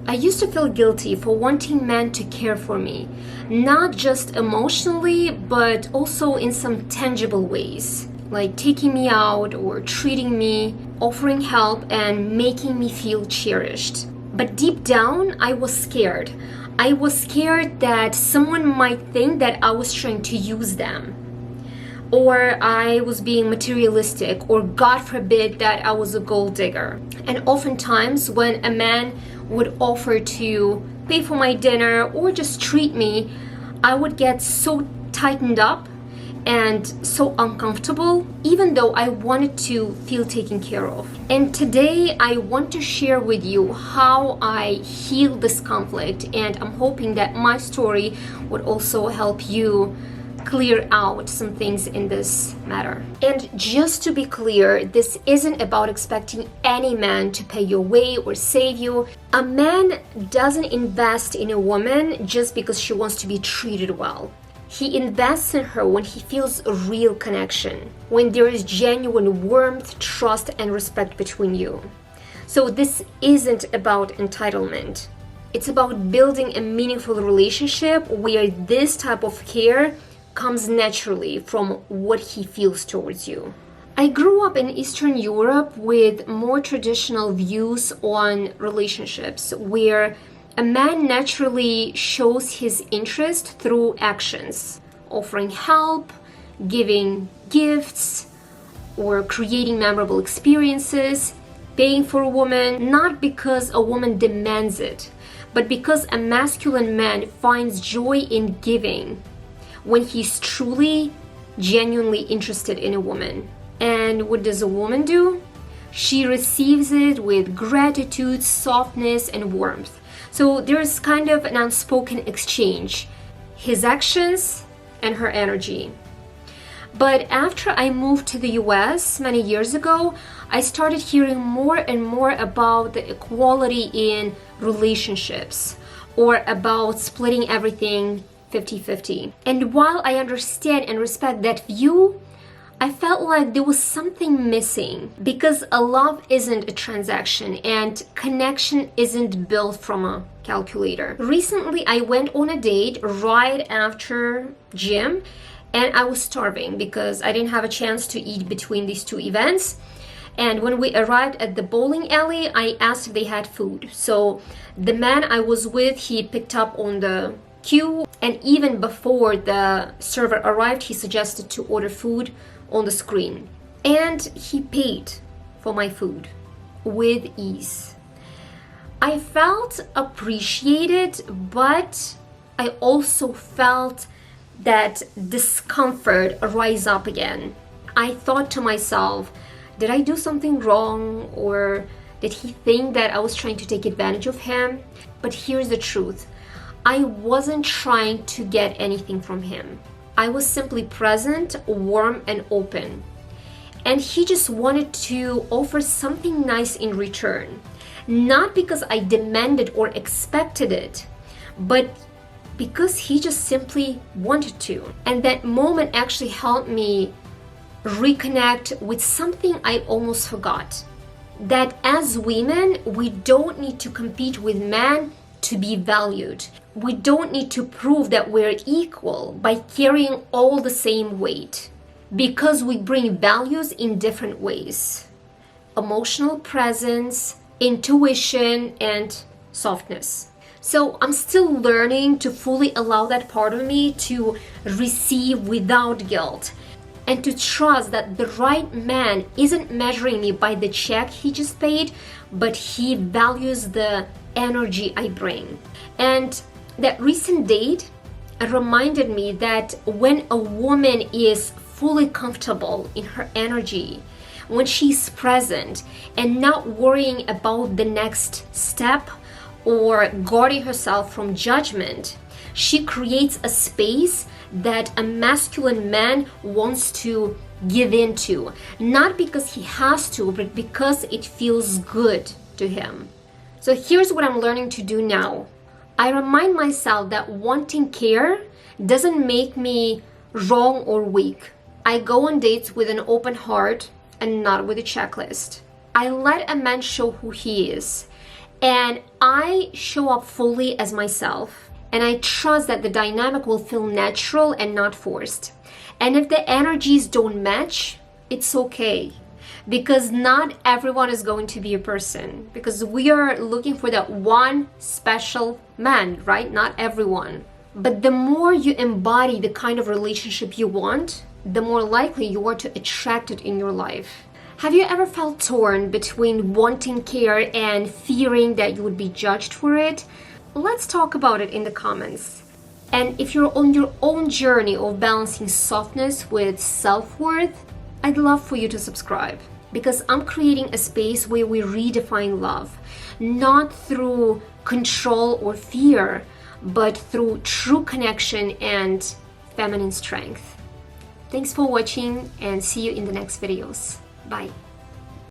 I used to feel guilty for wanting men to care for me, not just emotionally, but also in some tangible ways, like taking me out or treating me, offering help, and making me feel cherished. But deep down, I was scared. I was scared that someone might think that I was trying to use them, or I was being materialistic, or God forbid that I was a gold digger. And oftentimes when a man would offer to pay for my dinner or just treat me, I would get so tightened up and so uncomfortable, even though I wanted to feel taken care of. And today I want to share with you how I healed this conflict, and I'm hoping that my story would also help you clear out some things in this matter. And just to be clear, this isn't about expecting any man to pay your way or save you. A man doesn't invest in a woman just because she wants to be treated well. He invests in her when he feels a real connection, when there is genuine warmth, trust, and respect between you. So this isn't about entitlement. It's about building a meaningful relationship where this type of care comes naturally from what he feels towards you. I grew up in Eastern Europe with more traditional views on relationships, where a man naturally shows his interest through actions, offering help, giving gifts, or creating memorable experiences, paying for a woman, not because a woman demands it, but because a masculine man finds joy in giving when he's truly, genuinely interested in a woman. And what does a woman do? She receives it with gratitude, softness, and warmth. So there's kind of an unspoken exchange, his actions and her energy. But after I moved to the US many years ago, I started hearing more and more about the equality in relationships, or about splitting everything 50-50. And while I understand and respect that view, I felt like there was something missing, because a love isn't a transaction and connection isn't built from a calculator. Recently, I went on a date right after gym, and I was starving because I didn't have a chance to eat between these two events. And when we arrived at the bowling alley, I asked if they had food. So the man I was with, he picked up on the queue, and even before the server arrived, he suggested to order food on the screen, and he paid for my food with ease. I felt appreciated, but I also felt that discomfort rise up again. I thought to myself, did I do something wrong, or did he think that I was trying to take advantage of him? But here's the truth. I wasn't trying to get anything from him. I was simply present, warm, and open. And he just wanted to offer something nice in return. Not because I demanded or expected it, but because he just simply wanted to. And that moment actually helped me reconnect with something I almost forgot. That as women, we don't need to compete with men to be valued. We don't need to prove that we're equal by carrying all the same weight, because we bring values in different ways: emotional presence, intuition, and softness. So I'm still learning to fully allow that part of me to receive without guilt, and to trust that the right man isn't measuring me by the check he just paid, but he values the energy I bring. And that recent date reminded me that when a woman is fully comfortable in her energy, when she's present and not worrying about the next step or guarding herself from judgment, she creates a space that a masculine man wants to give into, not because he has to, but because it feels good to him. So here's what I'm learning to do now. I remind myself that wanting care doesn't make me wrong or weak. I go on dates with an open heart and not with a checklist. I let a man show who he is, and I show up fully as myself, and I trust that the dynamic will feel natural and not forced. And if the energies don't match, it's okay. Because not everyone is going to be a person. Because we are looking for that one special man, right? Not everyone. But the more you embody the kind of relationship you want, the more likely you are to attract it in your life. Have you ever felt torn between wanting care and fearing that you would be judged for it? Let's talk about it in the comments. And if you're on your own journey of balancing softness with self-worth, I'd love for you to subscribe, because I'm creating a space where we redefine love, not through control or fear, but through true connection and feminine strength. Thanks for watching, and see you in the next videos. Bye.